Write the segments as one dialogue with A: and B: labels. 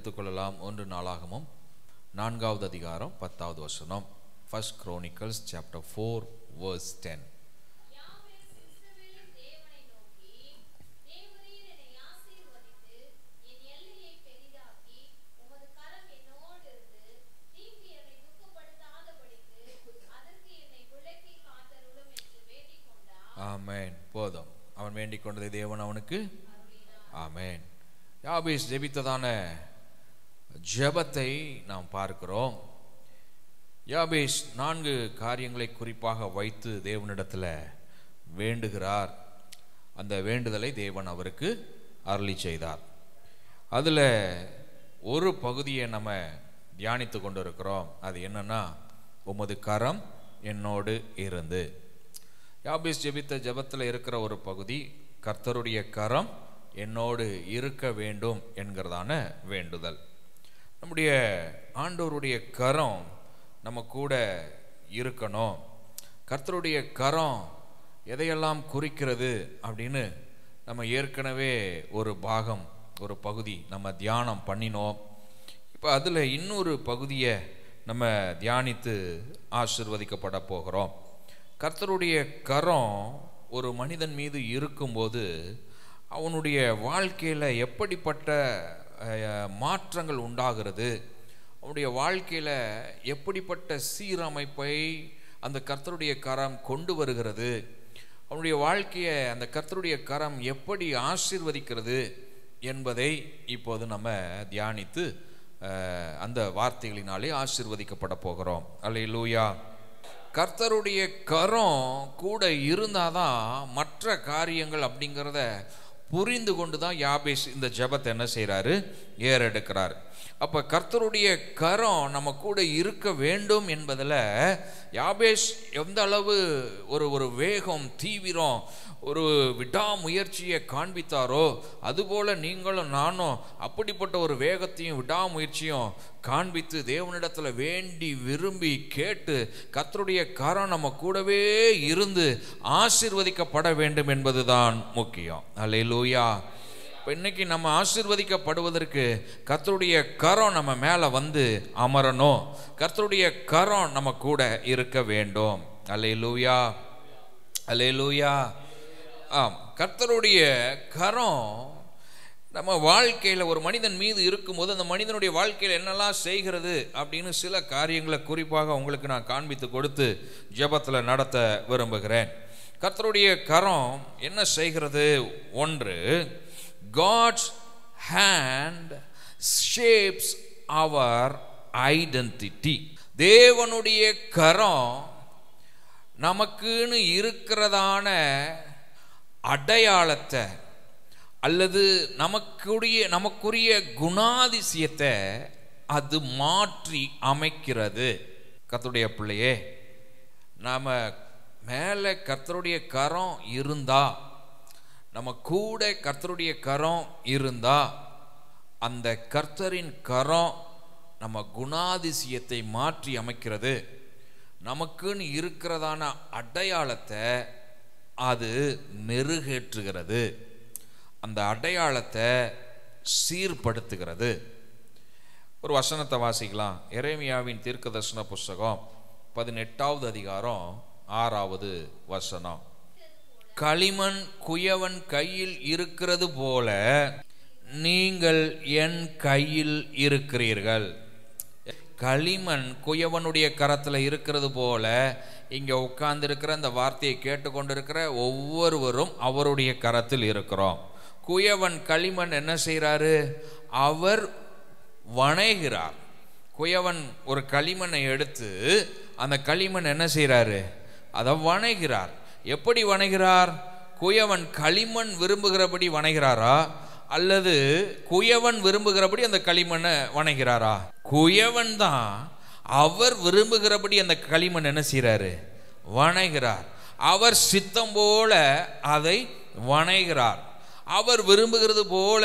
A: எடுத்துக்கொள்ளலாம். 1 நாளாகமம் 4வது அதிகாரம் 10வது வசனம். 1 Chronicles chapter 4 verse 10. ஆமென். போதும். அவன் வேண்டிக் கொண்டதை தேவன் அவனுக்கு. ஆமென். யாபேஸ் ஜெபித்ததான ஜெபத்தை நாம் பார்க்கிறோம். யாபேஸ் 4 காரியங்களை குறிப்பாக வைத்து தேவனிடத்தில் வேண்டுகிறார். அந்த வேண்டுதலை தேவன் அவருக்கு அருளி செய்தார். அதில் ஒரு பகுதியை நம்ம தியானித்து கொண்டு இருக்கிறோம். அது என்னன்னா, உமது கரம் என்னோடு இருந்து. யாபேஸ் ஜெபித்த ஜெபத்தில் இருக்கிற ஒரு பகுதி, கர்த்தருடைய கரம் என்னோடு இருக்க வேண்டும் என்கிறதான வேண்டுதல். நம்முடைய ஆண்டவருடைய கரம் நம்ம கூட இருக்கணும். கர்த்தருடைய கரம் எதையெல்லாம் குறிக்கிறது அப்படின்னு நம்ம ஏற்கனவே ஒரு பாகம், ஒரு பகுதி நம்ம தியானம் பண்ணினோம். இப்போ அதில் இன்னொரு பகுதியை நம்ம தியானித்து ஆசீர்வதிக்கப்பட போகிறோம். கர்த்தருடைய கரம் ஒரு மனிதன் மீது இருக்கும்போது அவனுடைய வாழ்க்கையில் எப்படிப்பட்ட மாற்றங்கள் உண்டாகிறது, அவனுடைய வாழ்க்கையில் எப்படிப்பட்ட சீரமைப்பை அந்த கர்த்தருடைய கரம் கொண்டு வருகிறது, அவனுடைய வாழ்க்கையை அந்த கர்த்தருடைய கரம் எப்படி ஆசீர்வதிக்கிறது என்பதை இப்போது நம்ம தியானித்து அந்த வார்த்தைகளினாலே ஆசீர்வதிக்கப்பட போகிறோம். அல்லேலூயா. கர்த்தருடைய கரம் கூட இருந்தாதான் மற்ற காரியங்கள் அப்படிங்கிறத புரிந்து கொண்டு தான் யாபேஸ் இந்த ஜெபத்தை என்ன செய்கிறாரு, ஏறெடுக்கிறார். அப்போ கர்த்தருடைய கரம் நம்ம கூட இருக்க வேண்டும் என்பதில் யாபேஸ் எந்த அளவு ஒரு வேகம், தீவிரம், ஒரு விடாமுயற்சியை காண்பித்தாரோ, அதுபோல் நீங்களும் நானும் அப்படிப்பட்ட ஒரு வேகத்தையும் விடாமுயற்சியும் காண்பித்து தேவனிடத்தில் வேண்டி விரும்பி கேட்டு கர்த்தருடைய கரம் நம்ம கூடவே இருந்து ஆசீர்வதிக்கப்பட வேண்டும் என்பதுதான் முக்கியம். அல்லேலூயா. இப்போ இன்னைக்கு நம்ம ஆசீர்வதிக்கப்படுவதற்கு கர்த்தருடைய கரம் நம்ம மேலே வந்து அமரணும். கர்த்தருடைய கரம் நம்ம கூட இருக்க வேண்டும். அல்லேலூயா, அல்லேலூயா. ஆம், கர்த்தருடைய கரம் நம்ம வாழ்க்கையில் ஒரு மனிதன் மீது இருக்கும்போது அந்த மனிதனுடைய வாழ்க்கையில் என்னெல்லாம் செய்கிறது அப்படின்னு சில காரியங்களை குறிப்பாக உங்களுக்கு நான் காண்பித்து கொடுத்து ஜெபத்தில் நடத்த விரும்புகிறேன். கர்த்தருடைய கரம் என்ன செய்கிறது? 1, God's hand shapes our identity. தேவனுடைய கரம் நமக்குன்னு இருக்கிறதான அடையாளத்தை அல்லது நமக்குரிய குணாதிசயத்தை அது மாற்றி அமைக்கிறது. கர்த்தருடைய பிள்ளையே, நாம மேலே கர்த்தருடைய கரம் இருந்தா, நம்ம கூட கர்த்தருடைய கரம் இருந்தா, அந்த கர்த்தரின் கரம் நம்ம குணாதிசயத்தை மாற்றி அமைக்கிறது. நமக்குன்னு இருக்கிறதான அடையாளத்தை அது மெருகேற்றுகிறது, அந்த அடையாளத்தை சீர்படுத்துகிறது. ஒரு வசனத்தை வாசிக்கலாம். எரேமியாவின் தீர்க்கதரிசன புஸ்தகம் 18வது அதிகாரம் 6வது வசனம். களிமண் குயவன் கையில் இருக்கிறது போல நீங்கள் என் கையில் இருக்கிறீர்கள். களிமண் குயவனுடைய கரத்தில் இருக்கிறது போல இங்கே உட்கார்ந்து இருக்கிற இந்த வார்த்தையை கேட்டுக்கொண்டிருக்கிற ஒவ்வொருவரும் அவருடைய கரத்தில் இருக்கிறோம். குயவன் களிமண் என்ன செய்கிறாரு? அவர் வணைகிறார். குயவன் ஒரு களிமண்ணை எடுத்து அந்த களிமண் என்ன செய்கிறாரு? அதை வணைகிறார். எப்படி வணைகிறார்? குயவன் களிமண் விரும்புகிறபடி வணைகிறாரா அல்லது குயவன் விரும்புகிறபடி அந்த களிமண்ணை வணைகிறாரா? குயவன் தான் அவர் விரும்புகிறபடி அந்த களிமண் என்ன செய்கிறாரு? வணைகிறார். அவர் சித்தம் போல அதை வணைகிறார். அவர் விரும்புகிறது போல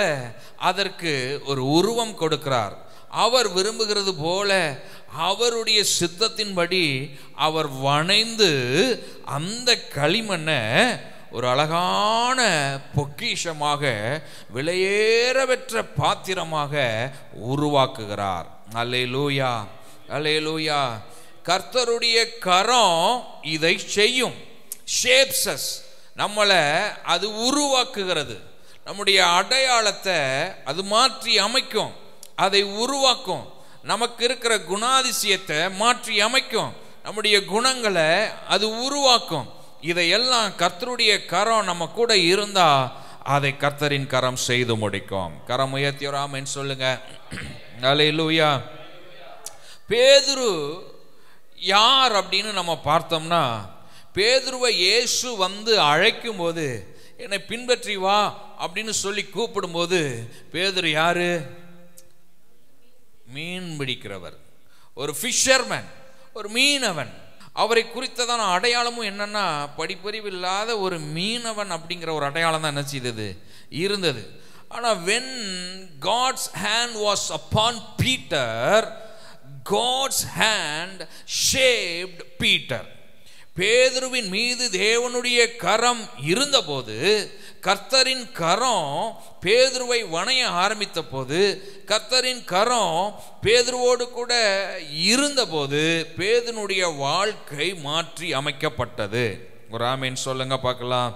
A: அதற்கு ஒரு உருவம் கொடுக்கிறார். அவர் விரும்புகிறது போல அவருடைய சித்தத்தின்படி அவர் வணைந்து அந்த களிமண்ணை ஒரு அழகான பொக்கிஷமாக விலையேற பெற்ற பாத்திரமாக உருவாக்குகிறார். அல்லேலூயா, அல்லேலூயா. கர்த்தருடைய கரம் இதை செய்யும். ஷேப்ஸஸ், நம்மளை அது உருவாக்குகிறது. நம்முடைய அடையாளத்தை அது மாற்றி அமைக்கும், அதை உருவாக்கும். நமக்கு இருக்கிற குணாதிசயத்தை மாற்றி அமைக்கும், நம்முடைய குணங்களை அது உருவாக்கும். இதையெல்லாம் கர்த்தருடைய கரம் நம்ம கூட இருந்தா அதை கர்த்தரின் கரம் செய்து முடிக்கும். கரம் உயர்த்தி ஒரு ஆமென் சொல்லுங்க. அல்லேலூயா. பேதுரு யார் அப்படின்னு நம்ம பார்த்தோம்னா, பேதுருவை இயேசு வந்து அழைக்கும் போது, என்னை பின்பற்றி வா அப்படின்னு சொல்லி கூப்பிடும்போது, பேதுரு யாரு? மீன் பிடிக்கிறவர், ஒரு ஃபிஷர்மேன், ஒரு மீனவன். அவரை குறித்ததான அடையாளமும் என்னன்னா, படிப்பறிவு இல்லாத ஒரு மீனவன் அப்படிங்கிற ஒரு அடையாளம் தான் என்ன செய்தது, இருந்தது. ஆனால் when God's hand was upon Peter, God's hand shaped Peter. பேதுருவின் மீது தேவனுடைய கரம் இருந்தபோது, கர்த்தரின் கரம் பேதுருவை வணைய ஆரம்பித்த போது, கர்த்தரின் கரம் பேதுருவோடு கூட இருந்தபோது பேதுருடைய வாழ்க்கை மாற்றி அமைக்கப்பட்டது. ஒரு ஆமென் சொல்லுங்க பார்க்கலாம்.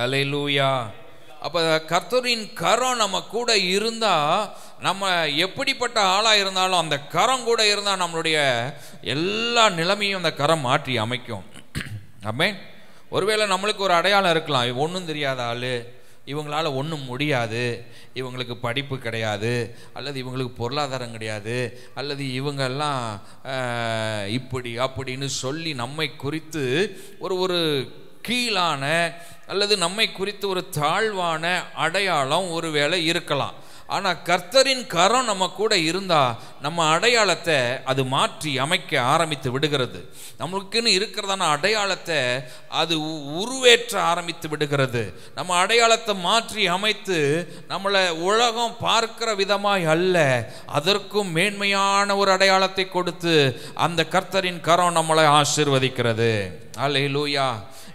A: அல்லேலூயா. அப்போ கர்த்தரின் கரம் நம்ம கூட இருந்தா, நம்ம எப்படிப்பட்ட ஆளாக இருந்தாலும் அந்த கரம் கூட இருந்தால் நம்மளுடைய எல்லா நிலைமையும் அந்த கரம் மாற்றி அமைக்கும். ஆமென். ஒருவேளை நம்மளுக்கு ஒரு அடையாளம் இருக்கலாம், ஒன்றும் தெரியாத ஆள், இவங்களால ஒன்றும் முடியாது, இவங்களுக்கு படிப்பு கிடையாது, அல்லது இவங்களுக்கு பொருளாதாரம் கிடையாது, அல்லது இவங்கெல்லாம் இப்படி அப்படின்னு சொல்லி நம்மை குறித்து ஒரு கீழான அல்லது நம்மை குறித்து ஒரு தாழ்வான அடையாளம் ஒருவேளை இருக்கலாம். ஆனால் கர்த்தரின் கரம் நம்ம கூட இருந்தால் நம்ம அடையாளத்தை அது மாற்றி அமைக்க ஆரம்பித்து விடுகிறது. நம்மளுக்குன்னு இருக்கிறதான அடையாளத்தை அது உருவேற்ற ஆரம்பித்து விடுகிறது. நம்ம அடையாளத்தை மாற்றி அமைத்து நம்மளை உலகம் பார்க்கிற விதமாய் அல்ல, அதற்கும் மேன்மையான ஒரு அடையாளத்தை கொடுத்து அந்த கர்த்தரின் கரம் நம்மளை ஆசீர்வதிக்கிறது. அல்லேலூயா.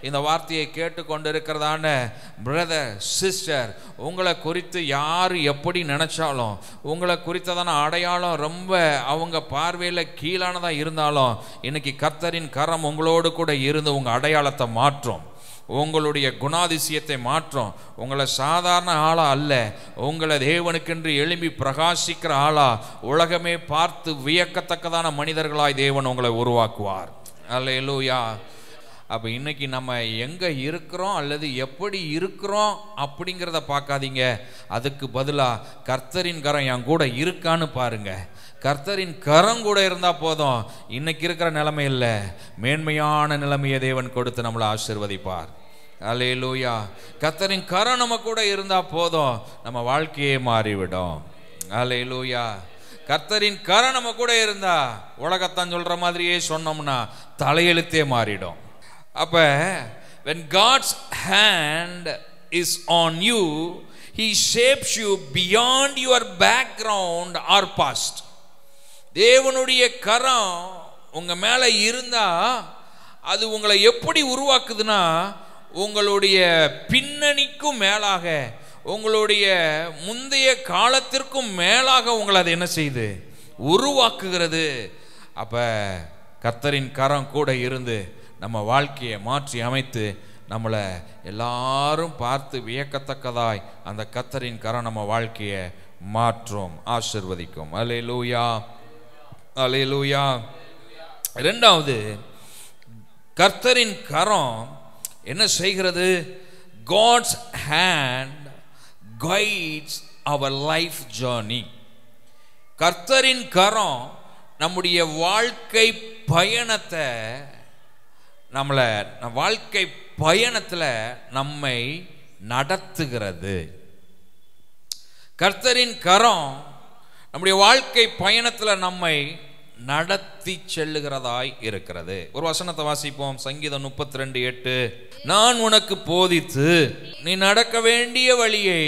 A: இந்த வார்த்தையை கேட்டுக்கொண்டிருக்கிறதான பிரதர், சிஸ்டர், உங்களை குறித்து யார் எப்படி நினைச்சாலும், உங்களை குறித்ததான அடையாளம் ரொம்ப அவங்க பார்வையில் கீழானதாக இருந்தாலும், இன்னைக்கு கர்த்தரின் கரம் உங்களோடு கூட இருந்து உங்கள் அடையாளத்தை மாற்றும், உங்களுடைய குணாதிசயத்தை மாற்றும். உங்களை சாதாரண ஆளா அல்ல, உங்களை தேவனுக்கென்று எழும்பி பிரகாசிக்கிற ஆளா, உலகமே பார்த்து வியக்கத்தக்கதான மனிதர்களாய் தேவன் உங்களை உருவாக்குவார். அல்லேலூயா. அப்போ இன்னைக்கு நம்ம எங்கே இருக்கிறோம் அல்லது எப்படி இருக்கிறோம் அப்படிங்கிறத பார்க்காதீங்க, அதுக்கு பதிலாக கர்த்தரின் கரம் என் கூட இருக்கான்னு பாருங்க. கர்த்தரின் கரம் கூட இருந்தால் போதும், இன்னைக்கு இருக்கிற நிலைமை இல்லை, மேன்மையான நிலைமையை தேவன் கொடுத்து நம்மளை ஆசீர்வதிப்பார். அல்லேலூயா. கர்த்தரின் கரம் நம்ம கூட இருந்தால் போதும், நம்ம வாழ்க்கையே மாறிவிடும். அல்லேலூயா. கர்த்தரின் கரம் நம்ம கூட இருந்தா உலகத்தான் சொல்ற மாதிரியே சொன்னோம்னா தலையெழுத்தே மாறிடும். அப்ப when God's hand is on you, he shapes you beyond your background or past. தேவனுடைய கரம் உங்க மேல இருந்தா அது உங்களை எப்படி உருவாக்குதுன்னா, உங்களுடைய பின்னணிக்கும் மேலாக, உங்களுடைய முந்தைய காலத்திற்கும் மேலாக உங்களை அது என்ன செய்யுது, உருவாக்குகிறது. அப்ப கர்த்தரின் கரம் கூட இருந்து நம்ம வாழ்க்கையை மாற்றி அமைத்து நம்மளை எல்லாரும் பார்த்து வியக்கத்தக்கதாய் அந்த கர்த்தரின் கரம் நம்ம வாழ்க்கையை மாற்றும், ஆசீர்வதிக்கும். அல்லேலூயா, அல்லேலூயா. இரண்டாவது, கர்த்தரின் கரம் என்ன செய்கிறது? God's hand guides our life journey. கர்த்தரின் கரம் நம்முடைய வாழ்க்கை பயணத்தை வாழ்க்கை பயணத்தில் நம்மை நடத்துகிறது. கர்த்தரின் கரம் நம்முடைய வாழ்க்கை பயணத்தில் நம்மை நடத்தி செல்லுகிறதாய் இருக்கிறது. ஒரு வசனத்தை வாசிப்போம். சங்கீதம் 32:8. நான் உனக்கு போதித்து நீ நடக்க வேண்டிய வழியை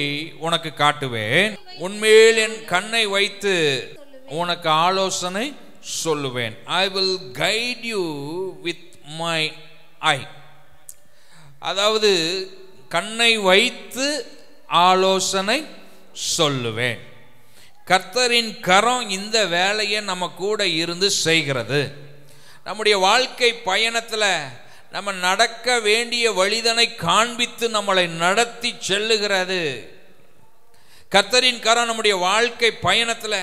A: உனக்கு காட்டுவேன், உன்மேல் என் கண்ணை வைத்து உனக்கு ஆலோசனை சொல்லுவேன். I will guide you with my eye. அதாவது கண்ணை வைத்து ஆலோசனை சொல்லுவேன். கர்த்தரின் கரம் இந்த வேலையை நம்ம கூட இருந்து செய்கிறது. நம்முடைய வாழ்க்கை பயணத்தில் நம்ம நடக்க வேண்டிய வழிதனை காண்பித்து நம்மளை நடத்தி செல்லுகிறது. கர்த்தரின் கரம் நம்முடைய வாழ்க்கை பயணத்தில்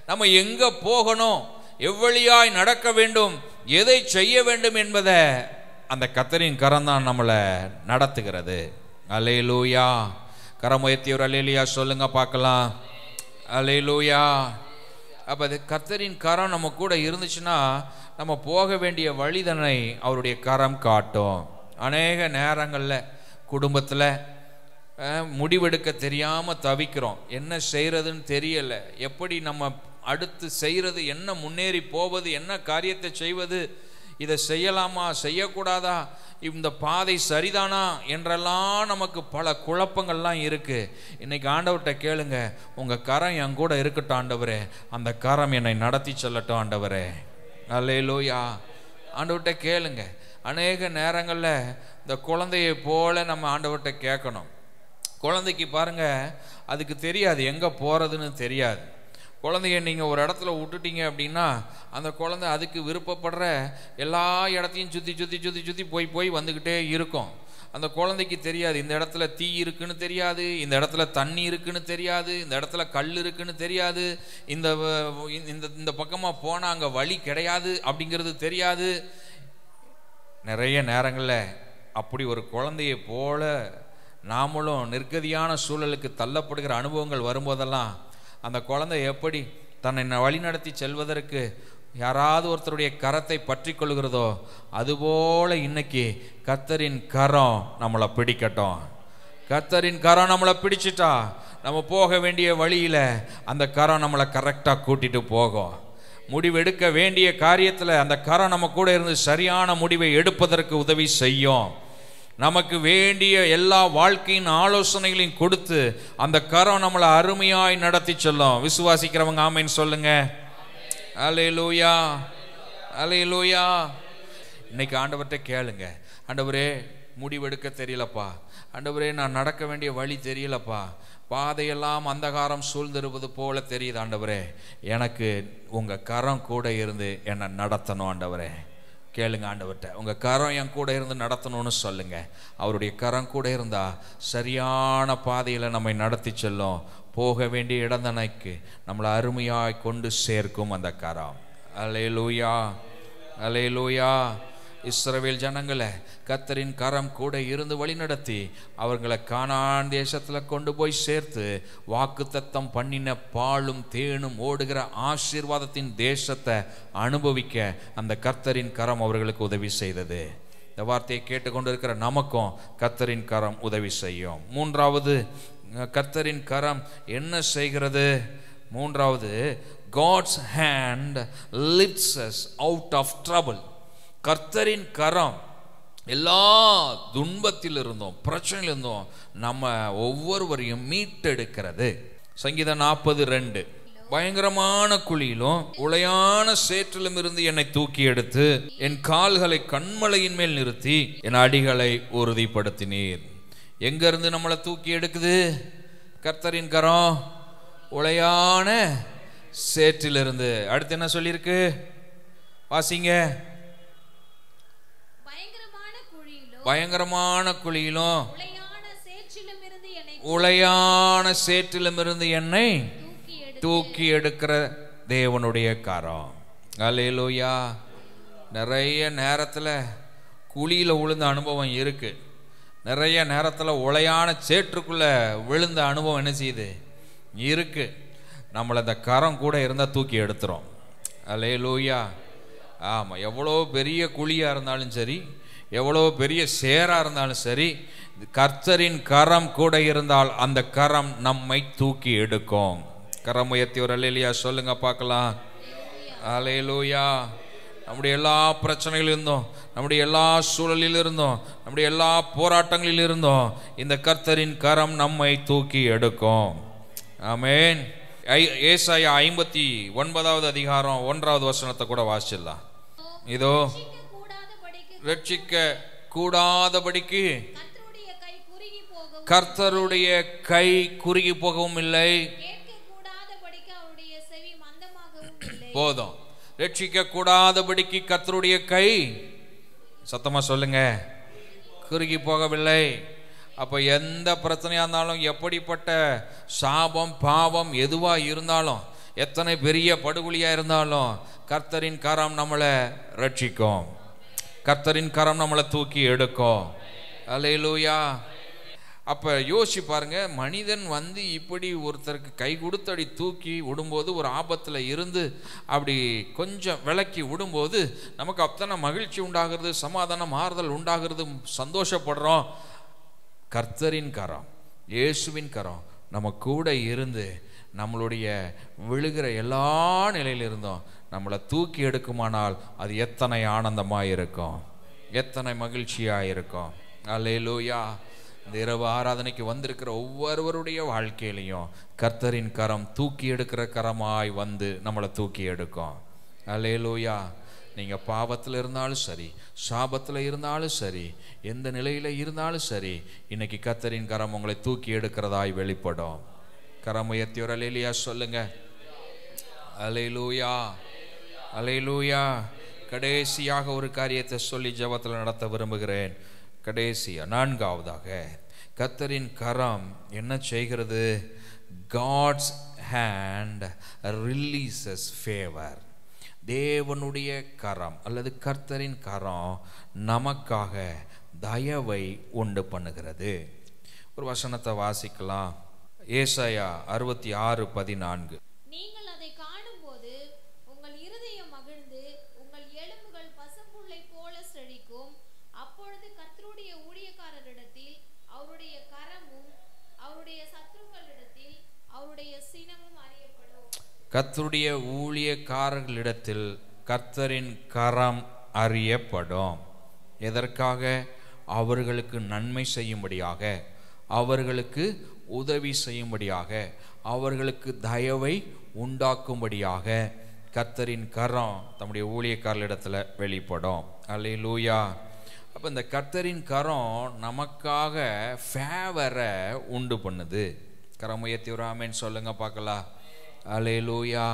A: நம்ம எங்க போகணும், எவ்வழியாய் நடக்க வேண்டும், எதை செய்ய வேண்டும் என்பதை அந்த கர்த்தரின் கரம் தான் நம்மளை நடத்துகிறது. அல்லேலூயா. கரம் உயர்த்தியவர் அல்லேலூயா சொல்லுங்க பார்க்கலாம். அல்லேலூயா. அப்ப அது கர்த்தரின் கரம் நம்ம கூட இருந்துச்சுன்னா நம்ம போக வேண்டிய வழிதனை அவருடைய கரம் காட்டும். அநேக நேரங்களில் குடும்பத்தில் முடிவெடுக்க தெரியாமல் தவிக்கிறோம். என்ன செய்கிறதுன்னு தெரியலை. எப்படி நம்ம அடுத்து செய்கிறது, என்ன முன்னேறி போவது, என்ன காரியத்தை செய்வது, இதை செய்யலாமா செய்யக்கூடாதா, இந்த பாதை சரிதானா என்றெல்லாம் நமக்கு பல குழப்பங்கள்லாம் இருக்குது. இன்றைக்கி ஆண்டவர்கிட்ட கேளுங்க, உங்கள் கரம் என் கூட இருக்கட்டும் ஆண்டவரே, அந்த கரம் என்னை நடத்தி செல்லட்டும் ஆண்டவரே. அல்லேலூயா. ஆண்டவர்கிட்ட கேளுங்க. அநேக நேரங்களில் இந்த குழந்தையை போல நம்ம ஆண்டவர்கிட்ட கேட்கணும். குழந்தைக்கு பாருங்கள், அதுக்கு தெரியாது எங்கே போகிறதுன்னு தெரியாது. குழந்தைய நீங்கள் ஒரு இடத்துல விட்டுட்டீங்க அப்படின்னா அந்த குழந்தை அதுக்கு விருப்பப்படுற எல்லா இடத்தையும் சுற்றி சுற்றி சுற்றி சுற்றி போய் வந்துக்கிட்டே இருக்கும். அந்த குழந்தைக்கு தெரியாது இந்த இடத்துல தீ இருக்குன்னு தெரியாது, இந்த இடத்துல தண்ணி இருக்குன்னு தெரியாது, இந்த இடத்துல கல் இருக்குன்னு தெரியாது, இந்த இந்த பக்கமாக போனால் அங்கே வழி கிடையாது அப்படிங்கிறது தெரியாது. நிறைய நேரங்களில் அப்படி ஒரு குழந்தையை போல நாமளும் நிர்கதியான சூழலுக்கு தள்ளப்படுகிற அனுபவங்கள் வரும்போதெல்லாம் அந்த குழந்தை எப்படி தன்னை வழிநடத்தி செல்வதற்கு யாராவது ஒருத்தருடைய கரத்தை பற்றி கொள்கிறதோ அதுபோல இன்னைக்கு கர்த்தரின் கரம் நம்மளை பிடிக்கட்டும். கர்த்தரின் கரம் நம்மளை பிடிச்சிட்டா நம்ம போக வேண்டிய வழியில் அந்த கரம் நம்மளை கரெக்டாக கூட்டிட்டு போகும். முடிவெடுக்க வேண்டிய காரியத்தில் அந்த கரம் நம்ம கூட இருந்து சரியான முடிவை எடுப்பதற்கு உதவி செய்யும். நமக்கு வேண்டிய எல்லா வாழ்க்கையின் ஆலோசனைகளையும் கொடுத்து அந்த கரம் நம்மளை அருமையாய் நடத்தி செல்லும். விசுவாசிக்கிறவங்க ஆமென் சொல்லுங்க. அல்லேலூயா. அல்லேலூயா. இன்னைக்கு ஆண்டவர்கிட்ட கேளுங்க, ஆண்டவரே முடிவெடுக்க தெரியலப்பா, ஆண்டவரே நான் நடக்க வேண்டிய வழி தெரியலப்பா, பாதையெல்லாம் அந்தகாரம் சூழ்ந்திருப்பது போல தெரியுது ஆண்டவரே, எனக்கு உங்கள் கரம் கூட இருந்து என்னை நடத்தணும் ஆண்டவரே. கேளுங்க ஆண்டவர்கிட்ட, உங்கள் கரம் என் கூட இருந்து நடத்தணும்னு சொல்லுங்க. அவருடைய கரம் கூட இருந்தால் சரியான பாதையில் நம்மை நடத்தி செல்லும். போக வேண்டிய இடந்தனைக்கு நம்மளை அருமையாய் கொண்டு சேர்க்கும் அந்த கரம். அல்லேலூயா. அல்லேலூயா. இஸ்ரவேல் ஜனங்களை கர்த்தரின் கரம் கூட இருந்து வழிநடத்தி அவர்களை கானான் தேசத்தில் கொண்டு போய் சேர்த்து வாக்குத்தத்தம் பண்ணின பாலும் தேனும் ஓடுகிற ஆசீர்வாதத்தின் தேசத்தை அனுபவிக்க அந்த கர்த்தரின் கரம் அவர்களுக்கு உதவி செய்தது. இந்த வார்த்தையை கேட்டுக்கொண்டிருக்கிற நமக்கும் கர்த்தரின் கரம் உதவி செய்யும். மூன்றாவது, கர்த்தரின் கரம் என்ன செய்கிறது? மூன்றாவது, God's hand lifts us out of trouble. கர்த்தரின் கரம் எல்லா துன்பத்தில் இருந்தோம், பிரச்சனையில் இருந்தோம் நம்ம ஒவ்வொருவரையும் மீட்டெடுக்கிறது. சங்கீதம் 40:2, பயங்கரமான குழியிலும் உளையான சேற்றிலும் இருந்து என்னை தூக்கி எடுத்து என் கால்களை கண்மலையின் மேல் நிறுத்தி என் அடிகளை உறுதிப்படுத்தினீர். எங்க இருந்து நம்மளை தூக்கி எடுக்குது கர்த்தரின் கரம்? உளையான சேற்றிலிருந்து. அடுத்து என்ன சொல்லியிருக்கு வாசிங்க. பயங்கரமான குழியிலும் உளையான சேற்றிலும் இருந்து என்னை தூக்கி எடுக்கிற தேவனுடைய கரம். அல்லேலூயா. நிறைய நேரத்தில் குழியில் விழுந்த அனுபவம் இருக்கு, நிறைய நேரத்தில் உளையான சேற்றுக்குள்ள விழுந்த அனுபவம் என்ன செய்யுது இருக்கு. நம்மளை அந்த கரம் கூட இருந்தால் தூக்கி எடுத்துரும். அல்லேலூயா. ஆமாம், எவ்வளோ பெரிய குழியாக இருந்தாலும் சரி, எவ்வளோ பெரிய சேராக இருந்தாலும் சரி, கர்த்தரின் கரம் கூட இருந்தால் அந்த கரம் நம்மை தூக்கி எடுக்கும். கரம் உயர்த்தி ஒரு அல்லேலூயா சொல்லுங்க பார்க்கலாம். அல்லேலூயா. நம்முடைய எல்லா பிரச்சனைகளில் இருந்தோம், நம்முடைய எல்லா சூழலில் இருந்தோம், நம்முடைய எல்லா போராட்டங்களில் இருந்தோம் இந்த கர்த்தரின் கரம் நம்மை தூக்கி எடுக்கும். ஆமென். ஏசாயா 59வது அதிகாரம் 1வது வசனத்தை கூட வாசிச்சிடலாம். இதோ ரட்சிக்க கூடாதபடிக்கு கர்த்தருடைய கை குறுகி போகவும் இல்லை. போதும். ரட்சிக்க கூடாதபடிக்கு கர்த்தருடைய கை, சத்தமா சொல்லுங்க, குறுகி போகவில்லை. அப்ப எந்த பிரச்சனையா இருந்தாலும், எப்படிப்பட்ட சாபம் பாவம் எதுவா இருந்தாலும், எத்தனை பெரிய படுகொலியா இருந்தாலும், கர்த்தரின் கரம் நம்மளை ரட்சிக்கும். கர்த்தரின் கரம் நம்மளை தூக்கி எடுக்கும். அல்லேலூயா. அப்ப யோசிச்சு பாருங்க, மனிதன் இப்படி ஒருத்தருக்கு கை கொடுத்து அப்படி தூக்கி விடும்போது, ஒரு ஆபத்துல இருந்து அப்படி கொஞ்சம் விலக்கி விடும்போது நமக்கு அத்தனை மகிழ்ச்சி உண்டாகிறது, சமாதானம் ஆறுதல் உண்டாகிறது, சந்தோஷப்படுறோம். கர்த்தரின் கரம், இயேசுவின் கரம் நம்ம கூட இருந்து நம்மளுடைய விழுகிற எல்லா நிலையிலிருந்தும் நம்மளை தூக்கி எடுக்குமானால் அது எத்தனை ஆனந்தமாக இருக்கும், எத்தனை மகிழ்ச்சியாக இருக்கும். அல்லேலூயா. இந்த இரவு ஆராதனைக்கு வந்திருக்கிற ஒவ்வொருவருடைய வாழ்க்கையிலையும் கர்த்தரின் கரம் தூக்கி எடுக்கிற கரமாய் நம்மளை தூக்கி எடுக்கும். அல்லேலூயா. நீங்கள் பாவத்தில் இருந்தாலும் சரி, சாபத்தில் இருந்தாலும் சரி, எந்த நிலையில் இருந்தாலும் சரி, இன்னைக்கு கர்த்தரின் கரம் உங்களை தூக்கி எடுக்கிறதாய் வெளிப்படும். கரம் உயர்த்தி ஒரு அல்லேலூயா சொல்லுங்க. அல்லேலூயா, அல்லேலூயா. கடைசியாக ஒரு காரியத்தை சொல்லி ஜெபத்தில் நடத்த விரும்புகிறேன். கடைசியா, நான்காவதாக, கர்த்தரின் கரம் என்ன செய்கிறது? God's hand releases favor. தேவனுடைய கரம் அல்லது கர்த்தரின் கரம் நமக்காக தயவை உண்டு பண்ணுகிறது. ஒரு வசனத்தை வாசிக்கலாம். ஏசாயா 66:14.
B: நீங்கள் அதை காணும்போது உங்கள் இருதயம் மகிழ்ந்து உங்கள் எலும்புகள் பசும்புல்லை போல செழிக்கும். அப்பொழுது கர்த்தருடைய ஊழியக்காரரிடத்தில் அவருடைய கரமும் அவருடைய சத்துருக்களிடத்தில் அவருடைய சினமும் அறியப்படும்.
A: கர்த்தருடைய ஊழியக்காரர்களிடத்தில் கர்த்தரின் கரம் அறியப்படும். எதற்காக? அவர்களுக்கு நன்மை செய்யும்படியாக, அவர்களுக்கு உதவி செய்யும்படியாக, அவர்களுக்கு தயவை உண்டாக்கும்படியாக கர்த்தரின் கரம் தம்முடைய ஊழியக்காரர்களிடத்தில் வெளிப்படும். அல்லேலூயா. அப்போ இந்த கர்த்தரின் கரம் நமக்காக ஃபேவரை உண்டு பண்ணுது. கரம் உயர்த்தி ஒரு ஆமென் சொல்லுங்க பார்க்கலாம். அல்லேலூயா.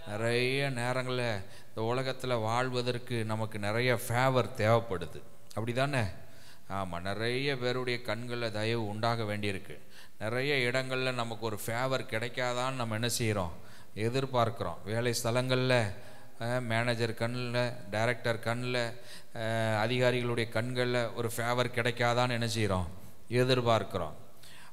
A: நிறைய நேரங்களில் இந்த உலகத்தில் வாழ்வதற்கு நமக்கு நிறைய ஃபேவர் தேவைப்படுது, அப்படி தானே? ஆமாம். நிறைய பேருடைய கண்களில் தயவு உண்டாக வேண்டியிருக்கு. நிறைய இடங்களில் நமக்கு ஒரு ஃபேவர் கிடைக்காதான்னு நம்ம என்ன செய்கிறோம்? எதிர்பார்க்குறோம். வேலை ஸ்தலங்களில் மேனேஜர் கண்ணில், டைரக்டர் கண்ணில், அதிகாரிகளுடைய கண்களில் ஒரு ஃபேவர் கிடைக்காதான்னு என்ன செய்கிறோம்? எதிர்பார்க்குறோம்.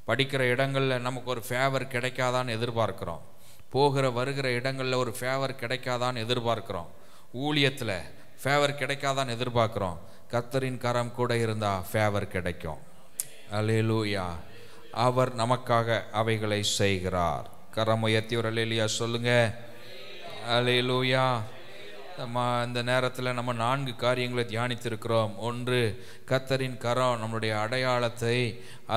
A: படிக்கிற இடங்களில் நமக்கு ஒரு ஃபேவர் கிடைக்காதான்னு எதிர்பார்க்குறோம். போகிற வருகிற இடங்களில் ஒரு ஃபேவர் கிடைக்காதான்னு எதிர்பார்க்குறோம். ஊழியத்தில் ஃபேவர் கிடைக்காதான்னு எதிர்பார்க்குறோம். கர்த்தரின் கரம் கூட இருந்தால் ஃபேவர் கிடைக்கும். அல்லேலூயா. அவர் நமக்காக அவைகளை செய்கிறார். கரம் உயர்த்தி ஒரு அல்லேலூயா சொல்லுங்க. அல்லேலூயா. இந்த நேரத்தில் நம்ம 4 காரியங்களை தியானித்திருக்கிறோம். ஒன்று, கர்த்தரின் கரம் நம்முடைய அடையாளத்தை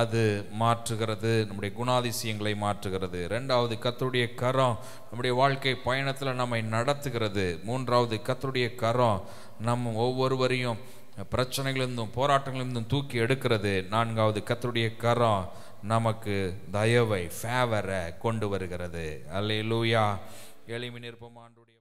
A: அது மாற்றுகிறது, நம்முடைய குணாதிசயங்களை மாற்றுகிறது. ரெண்டாவது, கர்த்தருடைய கரம் நம்முடைய வாழ்க்கை பயணத்தில் நம்மை நடத்துகிறது. மூன்றாவது, கர்த்தருடைய கரம் நம் ஒவ்வொருவரையும் பிரச்சனைகளிலிருந்தும் போராட்டங்களிலிருந்தும் தூக்கி எடுக்கிறது. நான்காவது, கர்த்தருடைய கரம் நமக்கு தயவை, ஃபேவரை கொண்டு வருகிறது. அல்லேலூயா. எளிமை நிற்பமாண்டுடைய